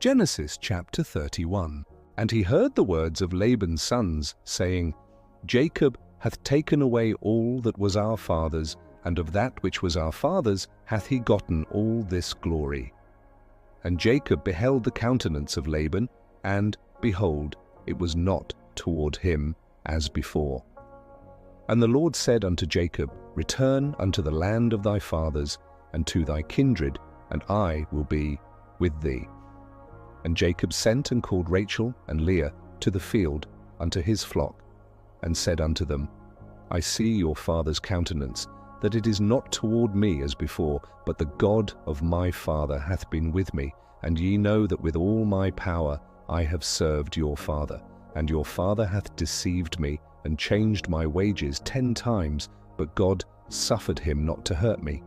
Genesis chapter 31. And he heard the words of Laban's sons, saying, Jacob hath taken away all that was our father's, and of that which was our father's hath he gotten all this glory. And Jacob beheld the countenance of Laban, and, behold, it was not toward him as before. And the Lord said unto Jacob, Return unto the land of thy fathers, and to thy kindred, and I will be with thee. And Jacob sent and called Rachel and Leah to the field unto his flock, and said unto them, I see your father's countenance, that it is not toward me as before, but the God of my father hath been with me, and ye know that with all my power I have served your father. And your father hath deceived me, and changed my wages 10 times, but God suffered him not to hurt me.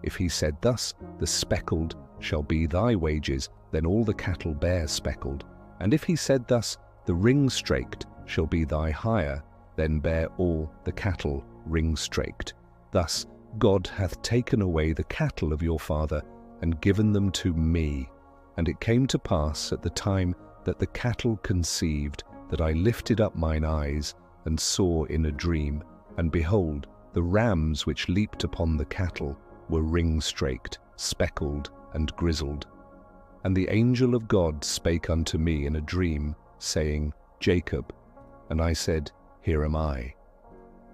If he said thus, the speckled shall be thy wages, then all the cattle bear speckled. And if he said thus, the ring-straked shall be thy hire, then bear all the cattle ring-straked. Thus God hath taken away the cattle of your father, and given them to me. And it came to pass at the time that the cattle conceived, that I lifted up mine eyes, and saw in a dream, and behold, the rams which leaped upon the cattle were ring-straked, speckled, and grizzled. And the angel of God spake unto me in a dream, saying, Jacob. And I said, Here am I.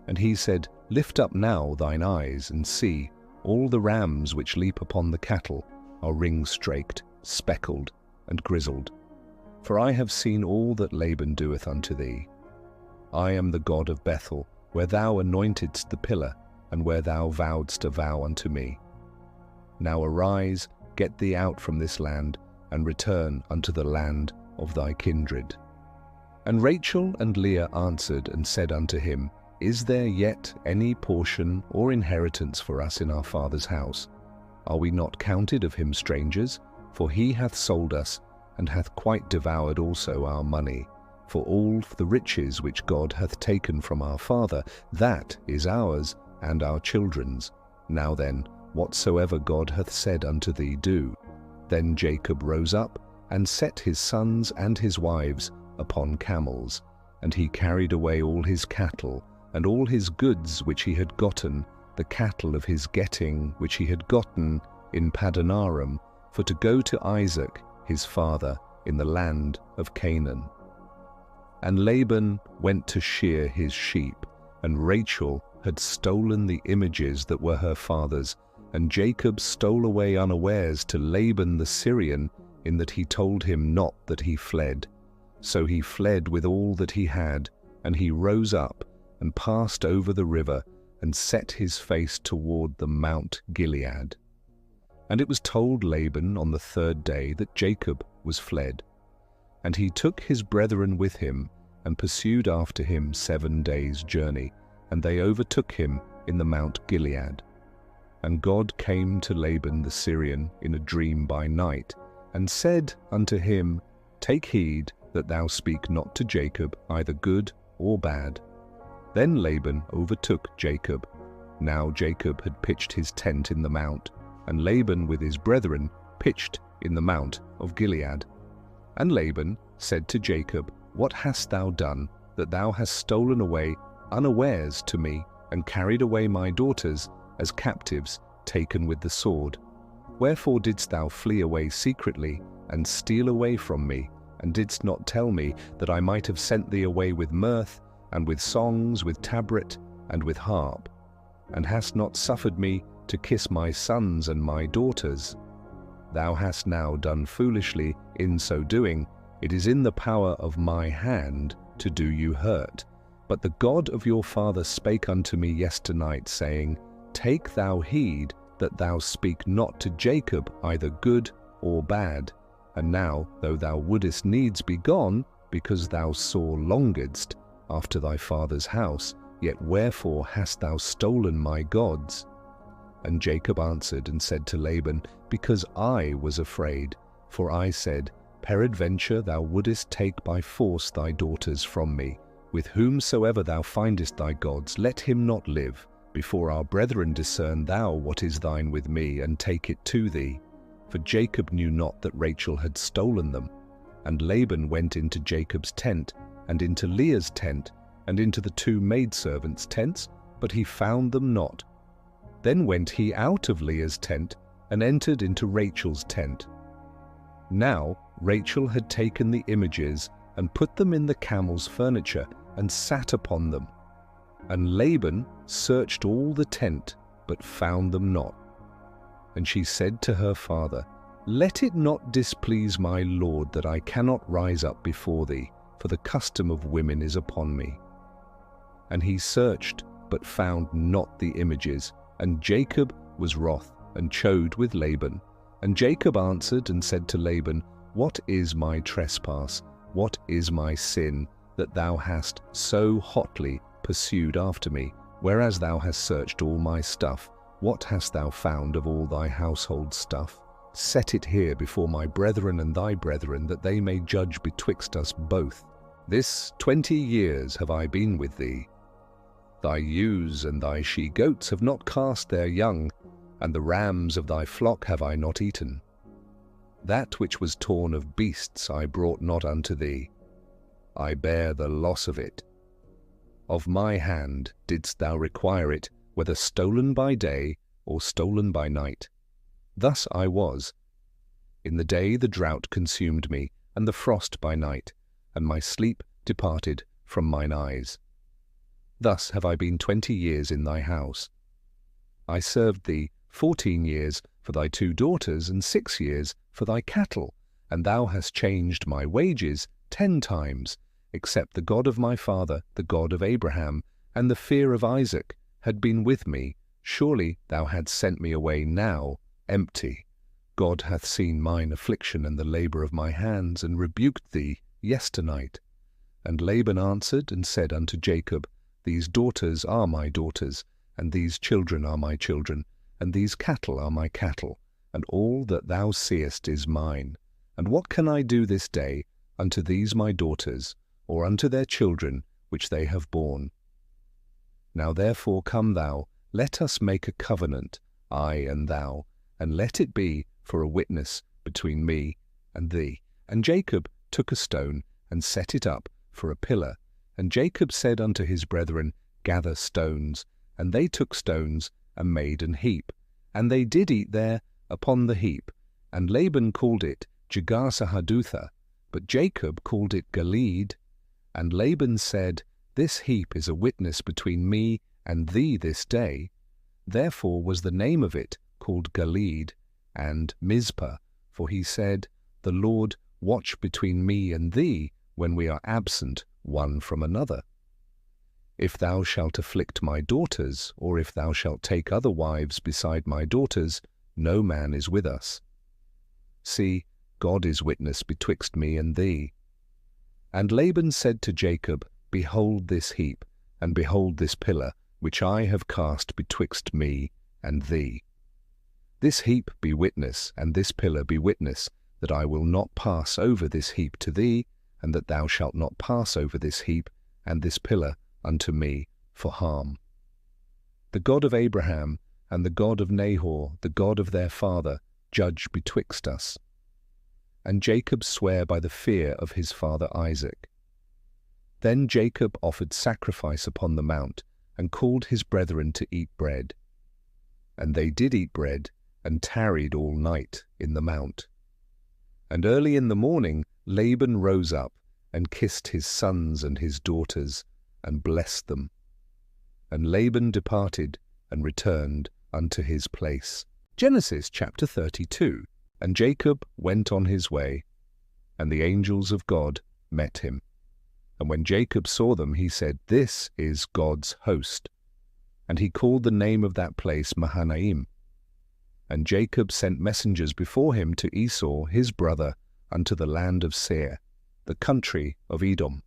And he said, Lift up now thine eyes, and see, all the rams which leap upon the cattle are ring-straked, speckled, and grizzled. For I have seen all that Laban doeth unto thee. I am the God of Bethel, where thou anointedst the pillar, and where thou vowedst a vow unto me. Now arise, get thee out from this land, and return unto the land of thy kindred. And Rachel and Leah answered and said unto him, Is there yet any portion or inheritance for us in our father's house? Are we not counted of him strangers? For he hath sold us, and hath quite devoured also our money. For all the riches which God hath taken from our father, that is ours, and our children's. Now then, whatsoever God hath said unto thee, do. Then Jacob rose up, and set his sons and his wives upon camels, and he carried away all his cattle, and all his goods which he had gotten, the cattle of his getting which he had gotten in Padanaram, for to go to Isaac his father in the land of Canaan. And Laban went to shear his sheep, and Rachel had stolen the images that were her father's, and Jacob stole away unawares to Laban the Syrian, in that he told him not that he fled. So he fled with all that he had, and he rose up, and passed over the river, and set his face toward the Mount Gilead. And it was told Laban on the 3rd day that Jacob was fled. And he took his brethren with him, and pursued after him 7 days' journey, and they overtook him in the Mount Gilead. And God came to Laban the Syrian in a dream by night, and said unto him, Take heed that thou speak not to Jacob either good or bad. Then Laban overtook Jacob. Now Jacob had pitched his tent in the mount, and Laban with his brethren pitched in the mount of Gilead. And Laban said to Jacob, What hast thou done, that thou hast stolen away unawares to me, and carried away my daughters as captives taken with the sword? Wherefore didst thou flee away secretly, and steal away from me, and didst not tell me that I might have sent thee away with mirth, and with songs, with tabret, and with harp? And hast not suffered me to kiss my sons and my daughters? Thou hast now done foolishly in so doing. It is in the power of my hand to do you hurt. But the God of your father spake unto me yesternight, saying, Take thou heed that thou speak not to Jacob either good or bad. And now, though thou wouldest needs be gone, because thou sore longedst after thy father's house, yet wherefore hast thou stolen my gods? And Jacob answered and said to Laban, Because I was afraid. For I said, Peradventure thou wouldest take by force thy daughters from me. With whomsoever thou findest thy gods, let him not live. Before our brethren discern thou what is thine with me, and take it to thee. for Jacob knew not that Rachel had stolen them. And Laban went into Jacob's tent, and into Leah's tent, and into the 2 maidservants' tents, but he found them not. Then went he out of Leah's tent, and entered into Rachel's tent. Now Rachel had taken the images, and put them in the camel's furniture, and sat upon them. And Laban searched all the tent, but found them not. And she said to her father, Let it not displease my lord that I cannot rise up before thee, for the custom of women is upon me. And he searched, but found not the images. And Jacob was wroth, and chode with Laban. And Jacob answered and said to Laban, What is my trespass? What is my sin, that thou hast so hotly pursued after me, whereas thou hast searched all my stuff? What hast thou found of all thy household stuff? Set it here before my brethren and thy brethren, that they may judge betwixt us both. This 20 years have I been with thee. Thy ewes and thy she-goats have not cast their young, and the rams of thy flock have I not eaten. That which was torn of beasts I brought not unto thee. I bear the loss of it. Of my hand didst thou require it, whether stolen by day or stolen by night. Thus I was. In the day the drought consumed me, and the frost by night, and my sleep departed from mine eyes. Thus have I been 20 years in thy house. I served thee 14 years for thy 2 daughters, and 6 years for thy cattle, and thou hast changed my wages 10 times, except the God of my father, the God of Abraham, and the fear of Isaac, had been with me. Surely thou hadst sent me away now empty. God hath seen mine affliction and the labour of my hands, and rebuked thee yesternight. And Laban answered and said unto Jacob, These daughters are my daughters, and these children are my children, and these cattle are my cattle, and all that thou seest is mine. And what can I do this day unto these my daughters, or unto their children which they have borne? Now therefore come thou, let us make a covenant, I and thou, and let it be for a witness between me and thee. And Jacob took a stone, and set it up for a pillar. And Jacob said unto his brethren, Gather stones. And they took stones, and made an heap. And they did eat there upon the heap. And Laban called it Jegar-sahadutha, but Jacob called it Gilead. And Laban said, This heap is a witness between me and thee this day. Therefore was the name of it called Gilead, and Mizpah, for he said, The Lord watch between me and thee when we are absent one from another. If thou shalt afflict my daughters, or if thou shalt take other wives beside my daughters, no man is with us. See, God is witness betwixt me and thee. And Laban said to Jacob, Behold this heap, and behold this pillar, which I have cast betwixt me and thee. This heap be witness, and this pillar be witness, that I will not pass over this heap to thee, and that thou shalt not pass over this heap and this pillar unto me for harm. The God of Abraham and the God of Nahor, the God of their father, judge betwixt us. And Jacob sware by the fear of his father Isaac. Then Jacob offered sacrifice upon the mount, and called his brethren to eat bread. And they did eat bread, and tarried all night in the mount. And early in the morning Laban rose up, and kissed his sons and his daughters, and blessed them. And Laban departed, and returned unto his place. Genesis chapter 32. And Jacob went on his way, and the angels of God met him. And when Jacob saw them, he said, This is God's host. And he called the name of that place Mahanaim. And Jacob sent messengers before him to Esau his brother unto the land of Seir, the country of Edom.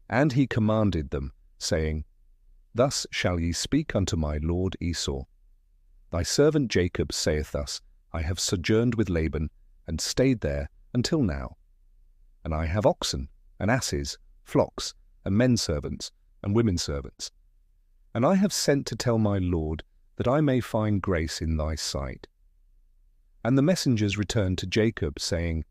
And he commanded them, saying, Thus shall ye speak unto my lord Esau. Thy servant Jacob saith thus, I have sojourned with Laban, and stayed there until now. And I have oxen, and asses, flocks, and men servants, and women servants. And I have sent to tell my lord, that I may find grace in thy sight. And the messengers returned to Jacob, saying,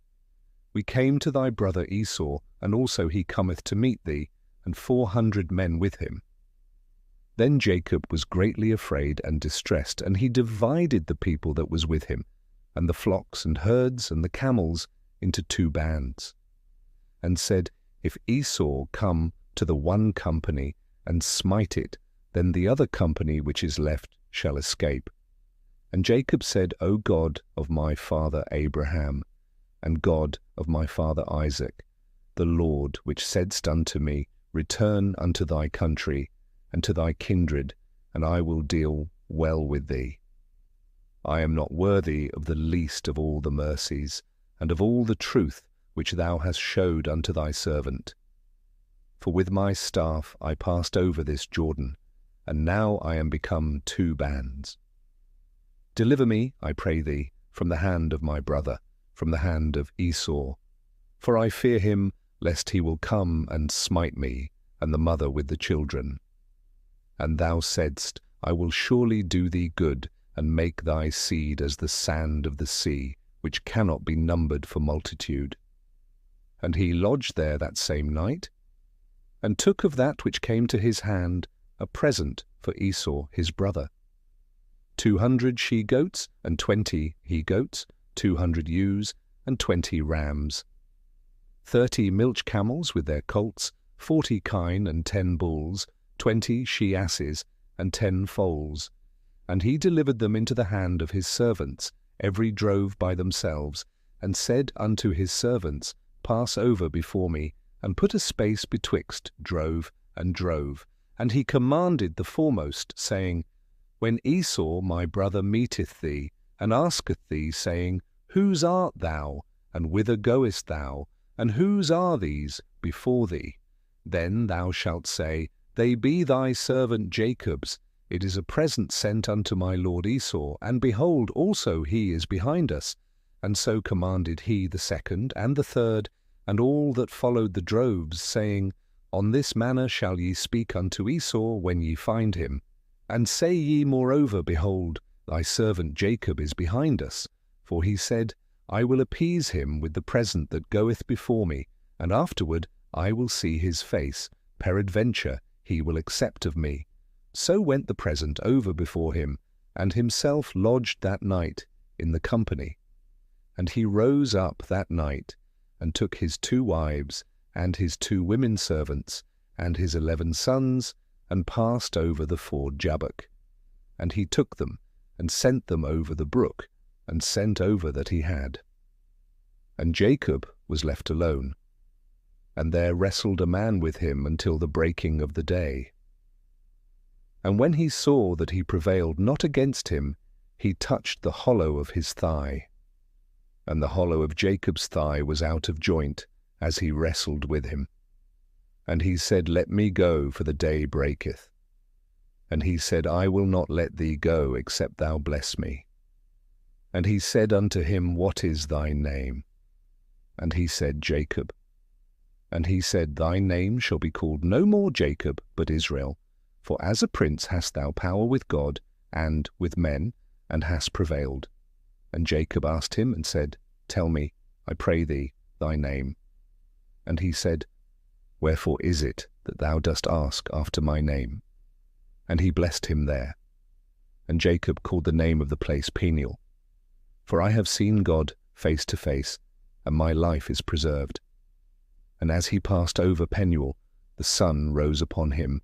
We came to thy brother Esau, and also he cometh to meet thee, and 400 men with him. Then Jacob was greatly afraid and distressed, and he divided the people that was with him, and the flocks and herds and the camels, into 2 bands, and said, If Esau come to the one company and smite it, then the other company which is left shall escape. And Jacob said, O God of my father Abraham, and God of my father Isaac, the Lord which saidst unto me, Return unto thy country and to thy kindred, and I will deal well with thee. I am not worthy of the least of all the mercies, and of all the truth which thou hast showed unto thy servant. For with my staff I passed over this Jordan, and now I am become 2 bands. Deliver me, I pray thee, from the hand of my brother, from the hand of Esau, for I fear him, lest he will come and smite me, and the mother with the children. And thou saidst, I will surely do thee good, and make thy seed as the sand of the sea, which cannot be numbered for multitude. And he lodged there that same night, and took of that which came to his hand a present for Esau his brother, 200 she-goats, and 20 he-goats, 200 ewes, and 20 rams, 30 milch camels with their colts, 40 kine and 10 bulls, 20 she-asses, and 10 foals. And he delivered them into the hand of his servants, every drove by themselves, and said unto his servants, Pass over before me, and put a space betwixt drove and drove. And he commanded the foremost, saying, When Esau my brother meeteth thee, and asketh thee, saying, Whose art thou, and whither goest thou, and whose are these before thee? Then thou shalt say, They be thy servant Jacob's. It is a present sent unto my lord Esau, and behold, also he is behind us. And so commanded he the second and the third, and all that followed the droves, saying, On this manner shall ye speak unto Esau when ye find him. And say ye moreover, Behold, thy servant Jacob is behind us. For he said, I will appease him with the present that goeth before me, and afterward I will see his face. Peradventure he will accept of me. So went the present over before him, and himself lodged that night in the company. And he rose up that night, and took his 2 wives, and his 2 women servants, and his 11 sons, and passed over the ford Jabbok. And he took them, and sent them over the brook, and sent over that he had. And Jacob was left alone, and there wrestled a man with him until the breaking of the day. And when he saw that he prevailed not against him, he touched the hollow of his thigh. And the hollow of Jacob's thigh was out of joint, as he wrestled with him. And he said, Let me go, for the day breaketh. And he said, I will not let thee go, except thou bless me. And he said unto him, What is thy name? And he said, Jacob. And he said, Thy name shall be called no more Jacob, but Israel. For as a prince hast thou power with God and with men, and hast prevailed. And Jacob asked him and said, Tell me, I pray thee, thy name. And he said, Wherefore is it that thou dost ask after my name? And he blessed him there. And Jacob called the name of the place Peniel. For I have seen God face to face, and my life is preserved. And as he passed over Peniel, the sun rose upon him,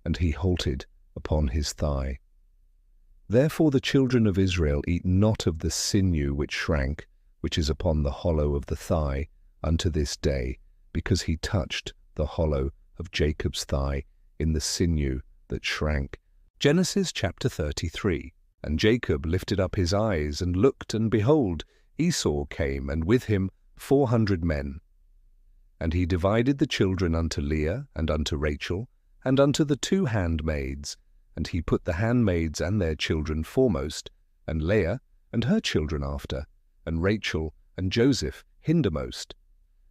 and he halted upon his thigh. Therefore the children of Israel eat not of the sinew which shrank, which is upon the hollow of the thigh, unto this day, because he touched the hollow of Jacob's thigh in the sinew that shrank. Genesis chapter 33. And Jacob lifted up his eyes and looked, and behold, Esau came, and with him 400 men. And he divided the children unto Leah and unto Rachel, and unto the 2 handmaids, and he put the handmaids and their children foremost, and Leah and her children after, and Rachel and Joseph hindermost.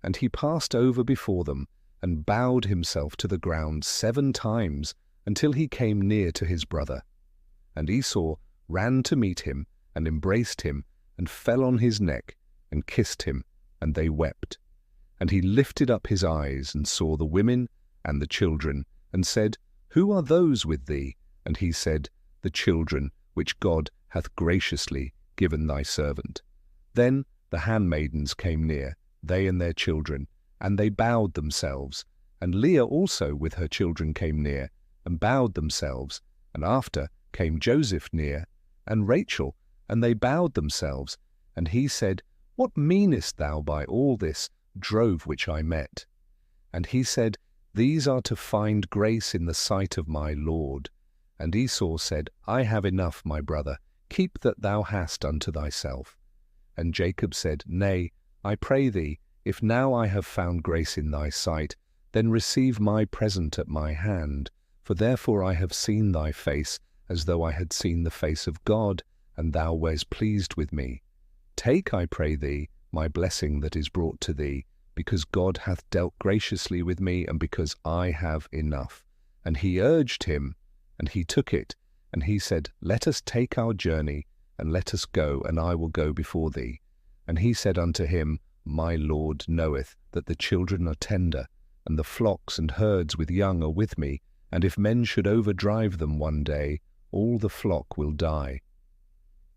And he passed over before them, and bowed himself to the ground 7 times, until he came near to his brother. And Esau ran to meet him, and embraced him, and fell on his neck, and kissed him, and they wept. And he lifted up his eyes, and saw the women and the children, and said, Who are those with thee? And he said, The children which God hath graciously given thy servant. Then the handmaidens came near, they and their children, and they bowed themselves. And Leah also with her children came near, and bowed themselves. And after came Joseph near, and Rachel, and they bowed themselves. And he said, What meanest thou by all this drove which I met? And he said, These are to find grace in the sight of my Lord. And Esau said, I have enough, my brother, keep that thou hast unto thyself. And Jacob said, Nay, I pray thee, if now I have found grace in thy sight, then receive my present at my hand, for therefore I have seen thy face, as though I had seen the face of God, and thou wast pleased with me. Take, I pray thee, my blessing that is brought to thee, because God hath dealt graciously with me, and because I have enough. And he urged him, and he took it, and he said, Let us take our journey, and let us go, and I will go before thee. And he said unto him, My Lord knoweth that the children are tender, and the flocks and herds with young are with me, and if men should overdrive them one day, all the flock will die.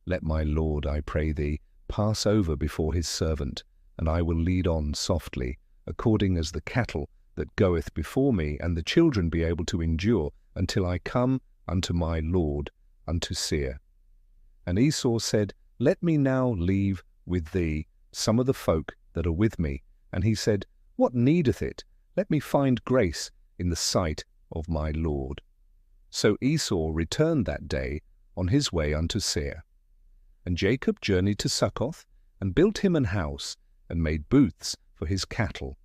Let my Lord, I pray thee, pass over before his servant, and I will lead on softly, according as the cattle that goeth before me, and the children be able to endure, until I come unto my Lord, unto Seir. And Esau said, Let me now leave with thee some of the folk that are with me. And he said, What needeth it? Let me find grace in the sight of my Lord. So Esau returned that day on his way unto Seir. And Jacob journeyed to Succoth, and built him an house, and made booths for his cattle.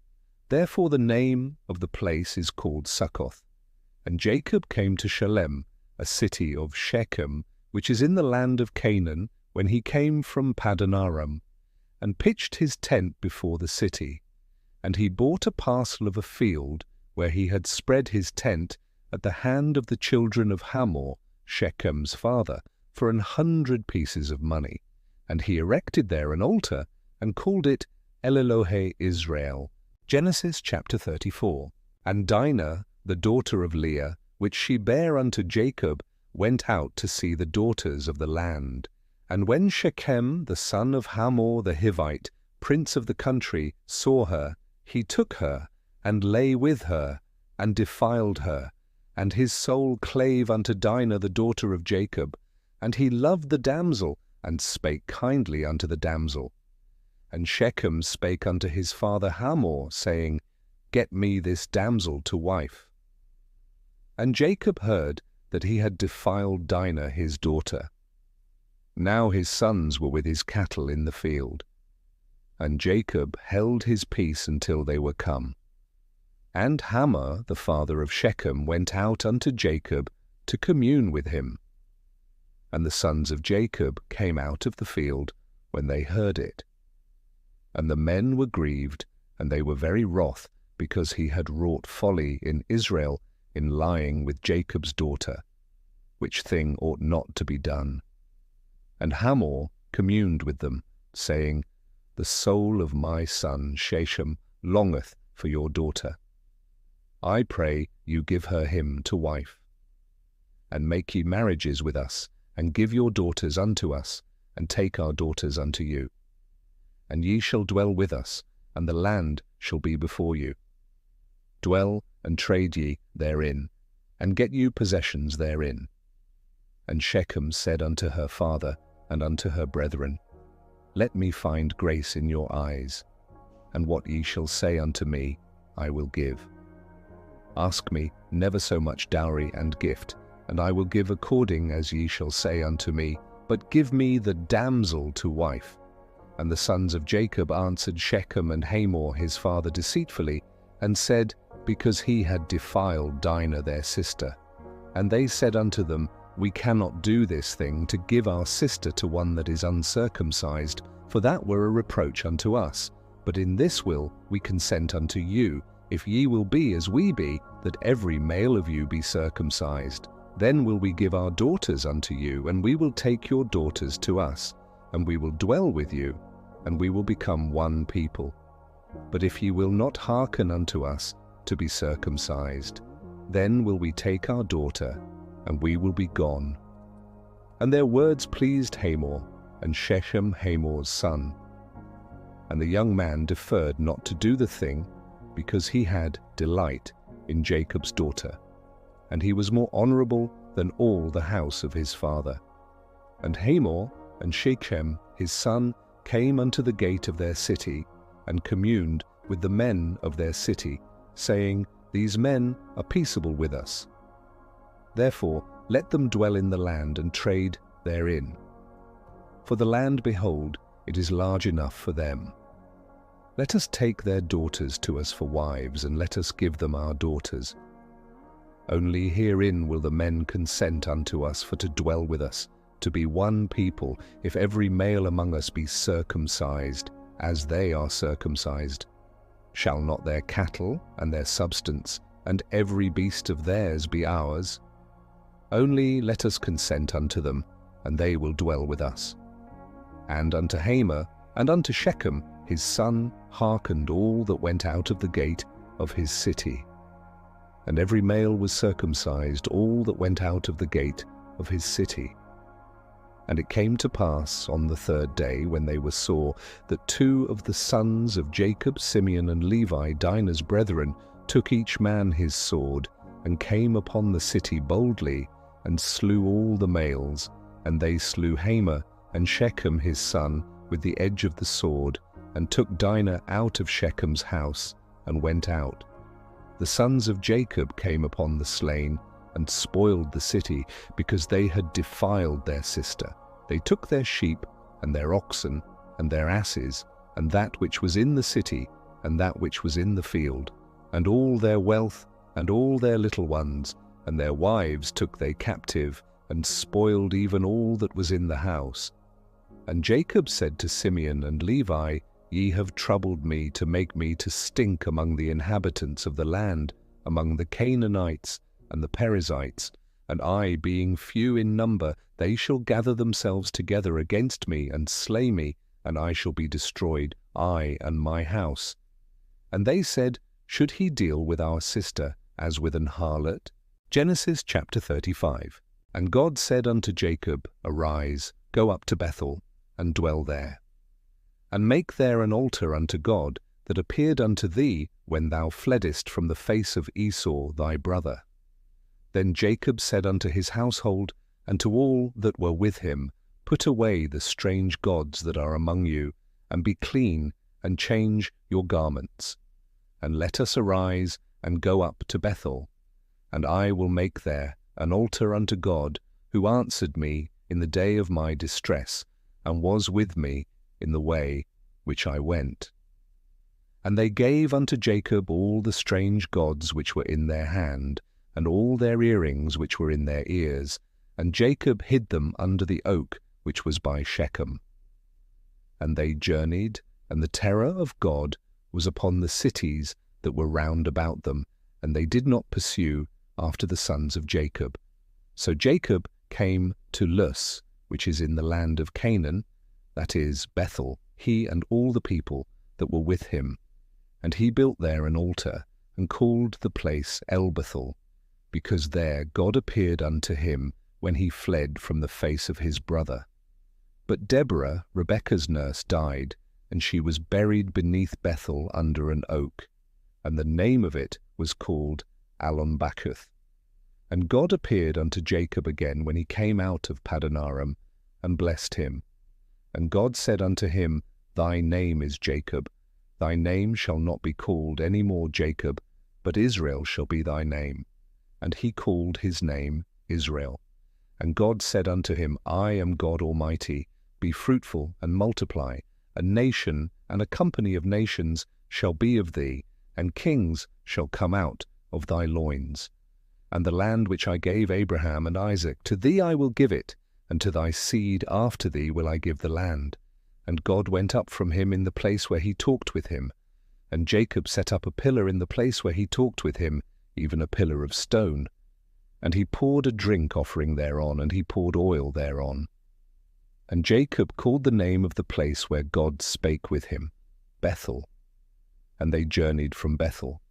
Therefore the name of the place is called Succoth. And Jacob came to Shalem, a city of Shechem, which is in the land of Canaan, when he came from Paddan Aram, and pitched his tent before the city. And he bought a parcel of a field, where he had spread his tent, at the hand of the children of Hamor, Shechem's father, for 100 pieces of money. And he erected there an altar, and called it El-Elohe Israel. Genesis chapter 34. And Dinah, the daughter of Leah, which she bare unto Jacob, went out to see the daughters of the land. And when Shechem, the son of Hamor the Hivite, prince of the country, saw her, he took her, and lay with her, and defiled her. And his soul clave unto Dinah the daughter of Jacob. And he loved the damsel, and spake kindly unto the damsel. And Shechem spake unto his father Hamor, saying, Get me this damsel to wife. And Jacob heard that he had defiled Dinah his daughter. Now his sons were with his cattle in the field. And Jacob held his peace until they were come. And Hamor, the father of Shechem, went out unto Jacob to commune with him. And the sons of Jacob came out of the field when they heard it. And the men were grieved, and they were very wroth, because he had wrought folly in Israel in lying with Jacob's daughter, which thing ought not to be done. And Hamor communed with them, saying, The soul of my son Shechem longeth for your daughter. I pray you give her him to wife. And make ye marriages with us, and give your daughters unto us, and take our daughters unto you. And ye shall dwell with us, and the land shall be before you. Dwell and trade ye therein, and get you possessions therein. And Shechem said unto her father and unto her brethren, Let me find grace in your eyes, and what ye shall say unto me I will give. Ask me never so much dowry and gift, and I will give according as ye shall say unto me, but give me the damsel to wife. And the sons of Jacob answered Shechem and Hamor his father deceitfully, and said, Because he had defiled Dinah their sister. And they said unto them, We cannot do this thing, to give our sister to one that is uncircumcised, for that were a reproach unto us. But in this will we consent unto you, if ye will be as we be, that every male of you be circumcised. Then will we give our daughters unto you, and we will take your daughters to us. and we will dwell with you, and we will become one people. But if ye will not hearken unto us to be circumcised, then will we take our daughter, and we will be gone. And their words pleased Hamor, and Shechem Hamor's son. And the young man deferred not to do the thing, because he had delight in Jacob's daughter, and he was more honorable than all the house of his father. And Hamor and Shechem his son came unto the gate of their city, and communed with the men of their city, saying, These men are peaceable with us. Therefore let them dwell in the land and trade therein. For the land, behold, it is large enough for them. Let us take their daughters to us for wives, and let us give them our daughters. Only herein will the men consent unto us for to dwell with us, to be one people, if every male among us be circumcised, as they are circumcised. Shall not their cattle and their substance, and every beast of theirs be ours? Only let us consent unto them, and they will dwell with us. And unto Hamor and unto Shechem his son hearkened all that went out of the gate of his city. And every male was circumcised, all that went out of the gate of his city. And it came to pass on the third day, when they were sore, that two of the sons of Jacob, Simeon and Levi, Dinah's brethren, took each man his sword, and came upon the city boldly, and slew all the males. And they slew Hamor and Shechem his son with the edge of the sword, and took Dinah out of Shechem's house, and went out. The sons of Jacob came upon the slain, and spoiled the city, because they had defiled their sister. They took their sheep, and their oxen, and their asses, and that which was in the city, and that which was in the field, and all their wealth, and all their little ones, and their wives took they captive, and spoiled even all that was in the house. And Jacob said to Simeon and Levi, Ye have troubled me to make me to stink among the inhabitants of the land, among the Canaanites and the Perizzites, and I, being few in number, they shall gather themselves together against me and slay me, and I shall be destroyed, I and my house. And they said, Should he deal with our sister as with an harlot? Genesis chapter 35. And God said unto Jacob, Arise, go up to Bethel, and dwell there, and make there an altar unto God, that appeared unto thee when thou fleddest from the face of Esau thy brother. Then Jacob said unto his household, and to all that were with him, Put away the strange gods that are among you, and be clean, and change your garments. And let us arise, and go up to Bethel, and I will make there an altar unto God, who answered me in the day of my distress, and was with me in the way which I went. And they gave unto Jacob all the strange gods which were in their hand, and all their earrings which were in their ears, and Jacob hid them under the oak which was by Shechem. And they journeyed, and the terror of God was upon the cities that were round about them, and they did not pursue after the sons of Jacob. So Jacob came to Luz, which is in the land of Canaan, that is, Bethel, he and all the people that were with him. And he built there an altar, and called the place El-Bethel, because there God appeared unto him when he fled from the face of his brother. But Deborah, Rebekah's nurse, died, and she was buried beneath Bethel under an oak, and the name of it was called Allon-Bachuth. And God appeared unto Jacob again when he came out of Paddan-aram, and blessed him. And God said unto him, Thy name is Jacob. Thy name shall not be called any more Jacob, but Israel shall be thy name. And he called his name Israel. And God said unto him, I am God Almighty. Be fruitful and multiply. A nation and a company of nations shall be of thee, and kings shall come out of thy loins. And the land which I gave Abraham and Isaac, to thee I will give it, and to thy seed after thee will I give the land. And God went up from him in the place where he talked with him. And Jacob set up a pillar in the place where he talked with him, even a pillar of stone. And he poured a drink offering thereon, and he poured oil thereon. And Jacob called the name of the place where God spake with him, Bethel. And they journeyed from Bethel.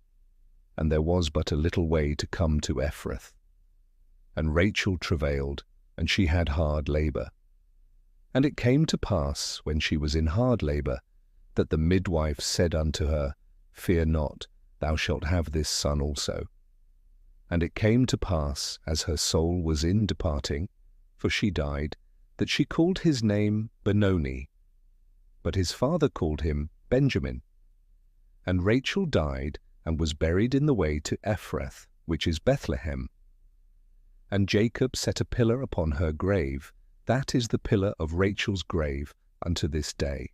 And there was but a little way to come to Ephrath. And Rachel travailed, and she had hard labour. And it came to pass, when she was in hard labour, that the midwife said unto her, Fear not, thou shalt have this son also. And it came to pass, as her soul was in departing, for she died, that she called his name Benoni. But his father called him Benjamin. And Rachel died, and was buried in the way to Ephrath, which is Bethlehem. And Jacob set a pillar upon her grave, that is the pillar of Rachel's grave unto this day.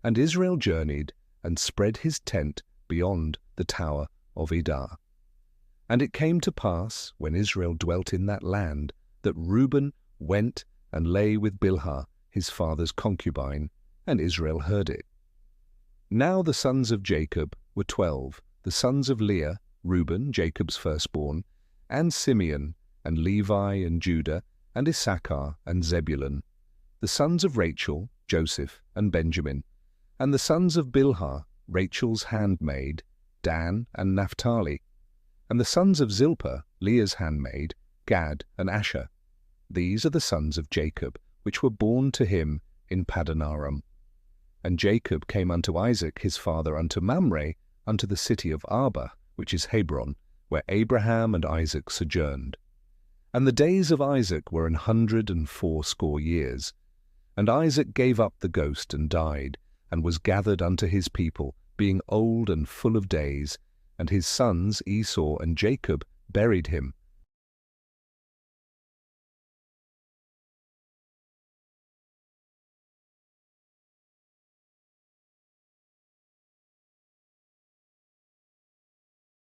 And Israel journeyed, and spread his tent beyond the tower of Edah. And it came to pass, when Israel dwelt in that land, that Reuben went and lay with Bilhah, his father's concubine, and Israel heard it. Now the sons of Jacob were 12, the sons of Leah, Reuben, Jacob's firstborn, and Simeon, and Levi, and Judah, and Issachar, and Zebulun, the sons of Rachel, Joseph, and Benjamin, and the sons of Bilhah, Rachel's handmaid, Dan and Naphtali, and the sons of Zilpah, Leah's handmaid, Gad and Asher. These are the sons of Jacob, which were born to him in Padanaram. And Jacob came unto Isaac his father unto Mamre, unto the city of Arba, which is Hebron, where Abraham and Isaac sojourned. And the days of Isaac were 180 years. And Isaac gave up the ghost and died, and was gathered unto his people, being old and full of days. And his sons Esau and Jacob buried him,